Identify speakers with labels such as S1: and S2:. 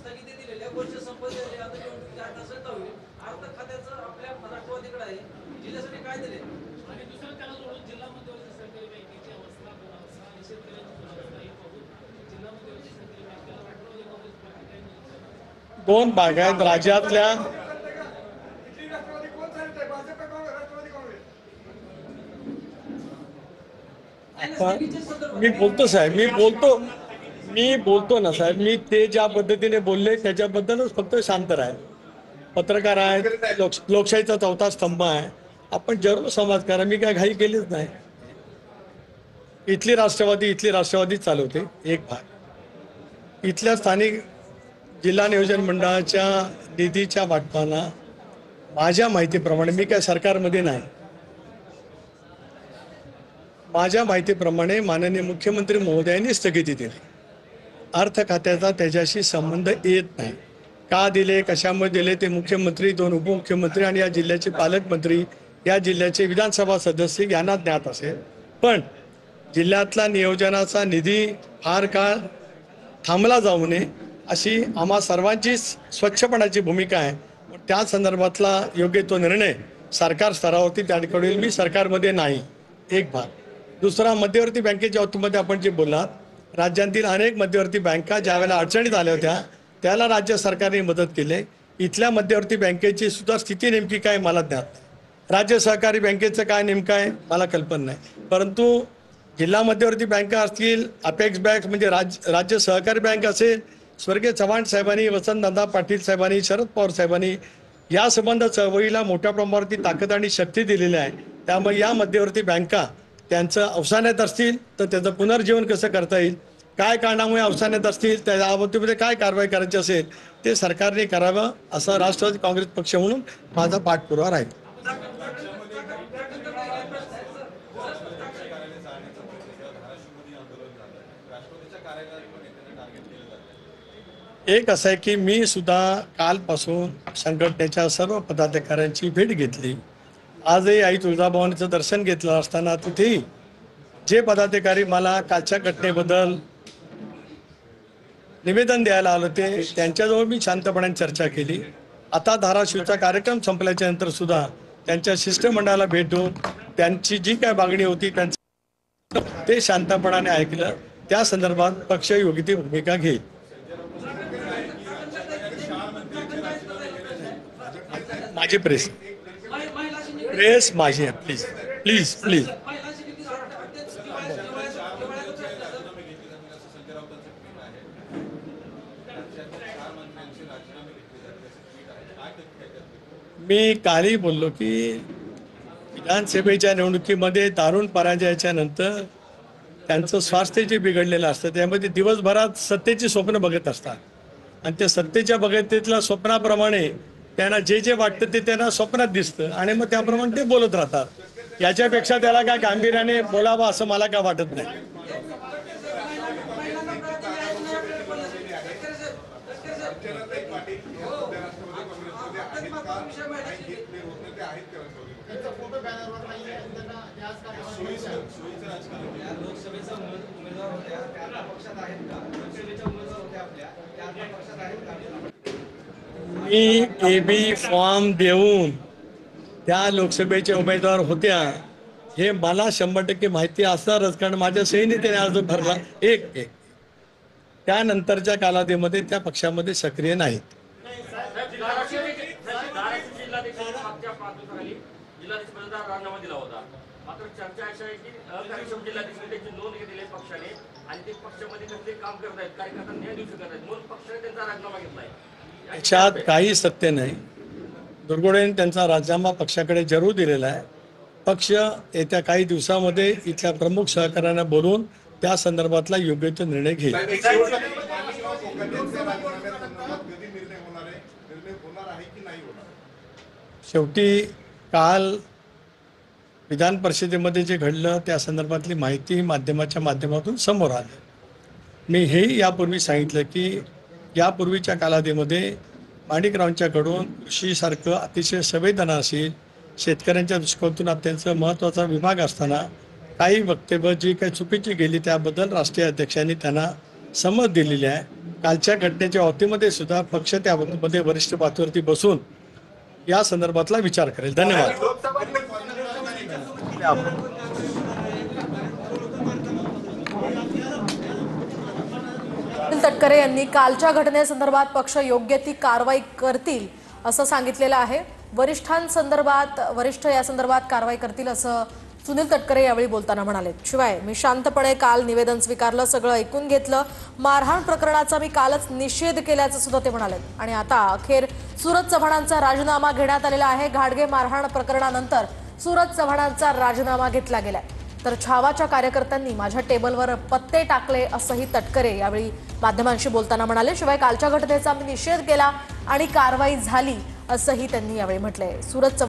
S1: स्थगिती दिलेली आहे, वर्ष संपलेले आता निवडणुकीची 8 तासात होईल. अर्थ खात्याचं आपल्या राष्ट्रवादीकडे आहे, जिल्ह्यासाठी काय दिले? आणि दुसरं त्याला जोडून जिल्हा मध्यवर्ती सहकारी बँकेची अवस्था 2006 शेतकऱ्यांची दुरावस्था ही पाहून जिल्हा मध्यवर्ती सहकारी बँकेला राष्ट्रवादी काँग्रेस पार्टी काय निवडून
S2: दोन भाग आहेत राज्यातल्या. मी बोलतो साहेब, मी बोलतो ना साहेब, मी ते ज्या पद्धतीने बोलले त्याच्याबद्दलच फक्त शांत राहील. पत्रकार आहेत, लोकशाहीचा चौथा स्तंभ आहे, आपण जरूर संवाद करा, मी काय घाई केलीच नाही. इथली राष्ट्रवादी चालवते एक भाग. इथल्या स्थानिक जिल्हा नियोजन मंडळाच्या निधीच्या वाटपाला माझ्या माहितीप्रमाणे, मी काय सरकारमध्ये नाही, माझ्या माहितीप्रमाणे माननीय मुख्यमंत्री महोदयांनी स्थगिती दिली. अर्थ खात्याचा त्याच्याशी संबंध येत नाही. का दिले, कशामुळे दिले ते मुख्यमंत्री, 2 उपमुख्यमंत्री आणि या जिल्ह्याचे पालकमंत्री, या जिल्ह्याचे विधानसभा सदस्य यांना ज्ञात असेल. पण जिल्ह्यातला नियोजनाचा निधी फार काळ थांबला जाऊ नये अशी आम्हा सर्वांची स्वच्छपणाची भूमिका आहे. त्या संदर्भातला योग्य तो निर्णय सरकार स्तरावरती त्याकडील, मी सरकारमध्ये नाही, एक भाग. दुसरा, मध्यवर्ती बँकेच्या बाबतीमध्ये आपण जे बोललात, राज्यातील अनेक मध्यवर्ती बँका ज्या वेळेला अडचणीत आल्या होत्या त्याला राज्य सरकारने मदत केली. इथल्या मध्यवर्ती बँकेची सुद्धा स्थिती नेमकी काय मला ज्ञात नाही. राज्य सहकारी बँकेचं काय नेमकं आहे मला कल्पना नाही. परंतु जिल्हा मध्यवर्ती बँका असतील, अपेक्स बँक म्हणजे राज्य सहकारी बँक असेल, स्वर्गीय चव्हाण साहेबांनी, वसंतदादा पाटील साहेबांनी, शरद पवार साहेबांनी या संबंध चळवळीला मोठ्या प्रमाणावरती ताकद आणि शक्ती दिलेली आहे. त्यामुळे या मध्यवर्ती बँका त्यांचं अवसानात असतील तर त्याचं पुनर्जीवन कसं करता येईल, काय कारणामुळे अवसानात असतील त्या बाबतीमध्ये काय कारवाई करायची असेल ते सरकारने करावं, असं राष्ट्रवादी काँग्रेस पक्ष म्हणून माझा पाठपुरावा राहील. एक असं आहे की मी सुद्धा कालपासून संघटनेच्या सर्व पदाधिकाऱ्यांची भेट घेतली. आजही आई तुळजाभवानीचं दर्शन घेतलं असताना तिथेही जे पदाधिकारी मला कालच्या घटनेबद्दल निवेदन द्यायला आलं होते त्यांच्याजवळ मी शांतपणे चर्चा केली. आता धाराशिवचा कार्यक्रम संपल्याच्या नंतर सुद्धा त्यांच्या शिष्टमंडळाला भेटून त्यांची जी काय मागणी होती त्यांचं ते शांतपणाने ऐकलं. त्या संदर्भात पक्ष योग्य ती भूमिका घेईल. माझी प्रेस माझी आहे, प्लीज प्लीज प्लीज. मी कालही बोललो की विधानसभेच्या निवडणुकीमध्ये दारुण पराजयाच्या नंतर त्यांचं स्वास्थ्य जे बिघडलेलं असतं त्यामध्ये दिवसभरात सत्तेची स्वप्न बघत असतात आणि त्या सत्तेच्या बघतेतल्या स्वप्नाप्रमाणे त्यांना जे जे वाटतं ते त्यांना स्वप्नात दिसतं आणि मग त्याप्रमाणे ते बोलत राहतात. याच्यापेक्षा त्याला काय गांभीर्याने बोलावं असं मला काय वाटत नाही. मी AB फॉर्म देऊन त्या लोकसभेच्या उमेदवार होत्या हे मला 100% माहिती असणारच, कारण माझ्या सहीने त्याने अर्ज भरला. एक त्यानंतरच्या कालावधीमध्ये त्या पक्षामध्ये सक्रिय नाहीत.
S3: मात्र चर्चा अशी आहे की अकार्यक्षम जिल्हाध्यक्ष त्याची नोंद घेतलेली आहे पक्षाने आणि ते पक्षामध्ये कसले काम करत आहेत, कार्यकर्ता न्याय देऊ शकत आहेत म्हणून पक्षाने त्यांचा राजीनामा घेतलाय.
S2: याच्यात काही सत्य नाही. दुर्गुडेने त्यांचा राजीनामा पक्षाकडे जरूर दिलेला आहे. पक्ष येत्या काही दिवसामध्ये इथल्या प्रमुख सहकाऱ्यांना बोलून त्या संदर्भातला योग्य तो निर्णय घेईल. शेवटी काल विधान परिषदेमध्ये जे घडलं त्या संदर्भातली माहिती माध्यमाच्या माध्यमातून समोर आली. मी हेही यापूर्वी सांगितलं की यापूर्वीच्या कालावधीमध्ये माणिकरावांच्याकडून कृषीसारखं अतिशय संवेदनाशील शेतकऱ्यांच्या दृष्टिकोनातून अत्यंत महत्त्वाचा विभाग असताना काही वक्तव्य जी काही चुकीची गेली त्याबद्दल राष्ट्रीय अध्यक्षांनी त्यांना समज दिलेली आहे. कालच्या घटनेच्या बाबतीमध्ये सुद्धा पक्ष त्यामध्ये वरिष्ठ पातळीवरती बसून या संदर्भातला विचार करेल. धन्यवाद.
S4: तटकरे यांनी कालच्या घटनेसंदर्भात पक्ष योग्य ती कारवाई करतील असं सांगितलेलं आहे. वरिष्ठ या संदर्भात कारवाई करतील असं सुनील तटकरे यावेळी बोलताना म्हणाले. शिवाय मी शांतपणे काल निवेदन स्वीकारलं, सगळं ऐकून घेतलं, मारहाण प्रकरणाचा मी कालच निषेध केल्याचं सुद्धा ते म्हणाले. आणि आता अखेर सूरज चव्हाणांचा राजीनामा घेण्यात आलेला आहे. घाडगे मारहाण प्रकरणानंतर सूरज चव्हाणांचा राजीनामा घेतला गेलाय. तर छावाच्या कार्यकर्त्यांनी माझ्या टेबलवर पत्ते टाकले असंही तटकरे यावेळी माध्यमांशी बोलताना म्हणाले. शिवाय कालच्या घटनेचा मी निषेध केला आणि कारवाई झाली असंही त्यांनी यावेळी म्हटलंय. सूरज